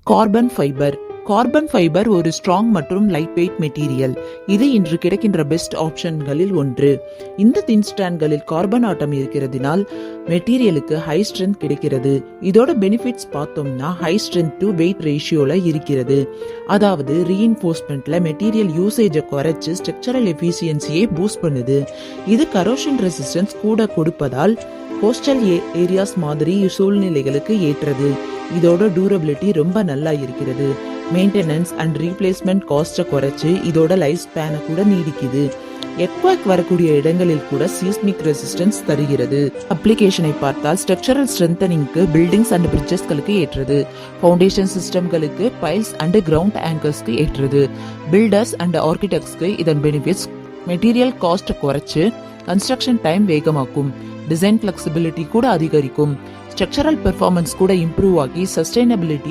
Carbon fibre ஒரு strong மற்றும் light weight material. இது இன்று கிடைக்கின்ற பெஸ்ட் ஆப்ஷன்களில் ஒன்று. இந்த தின் ஸ்ட்ராண்ட்களில் கார்பன் ஆட்டம் இருக்கிறதுனால் மெட்டீரியலுக்கு ஹை ஸ்ட்ரென்த் கிடைக்கிறது. இதோட பெனிஃபிட்ஸ் பார்த்தோம்னா ஹை ஸ்ட்ரென்த் டு வெயிட் ரேஷியோல இருக்கிறது. அதாவது ரீஇன்ஃபோர்ஸ்மெண்ட்ல மெட்டீரியல் யூசேஜை குறைச்சு ஸ்ட்ரக்சரல் எஃபிஷியன்சியை பூஸ்ட் பண்ணுது. இது கரோஷன் ரெசிஸ்டன்ஸ் கூட கொடுப்பதால் கோஸ்டல் ஏரியாஸ் மாதிரி சூழ்நிலைகளுக்கு ஏற்றது. இதோட டியூரபிலிட்டி ரொம்ப நல்லா இருக்கிறது. மெயின்டெனன்ஸ் அண்ட் ரீப்ளேஸ்மெண்ட் காஸ்ட்டை குறைச்சு இதோட லைஃப் ஸ்பேனை கூட நீடிக்குது. எர்த்குவேக் வரக்கூடிய இடங்களில் கூட சீஸ்மிக் ரெசிஸ்டன்ஸ் தருகிறது. அப்ளிகேஷனை பார்த்தால் ஸ்ட்ரக்சரல் ஸ்ட்ரென்தனிங்க்கு பில்டிங்ஸ் அண்ட் பிரிட்ஜஸ்களுக்கு ஏற்றது. ஃபவுண்டேஷன் சிஸ்டம்களுக்கு பைல்ஸ் அண்ட் கிரவுண்ட் ஆங்கர்ஸ்க்கு ஏற்றது. பில்டர்ஸ் அண்ட் ஆர்கிடெக்ட்ஸ்க்கு இதன் பெனிஃபிட்ஸ் மெட்டீரியல் காஸ்ட்டை குறைச்சு கன்ஸ்ட்ரக்ஷன் டைம் வேகமாக்கும். டிசைன் ஃபிளெக்சிபிலிட்டி கூட அதிகரிக்கும். ஸ்ட்ரக்சரல் பெர்ஃபார்மன்ஸ் கூட இம்ப்ரூவ் ஆகி சஸ்டைனபிலிட்டி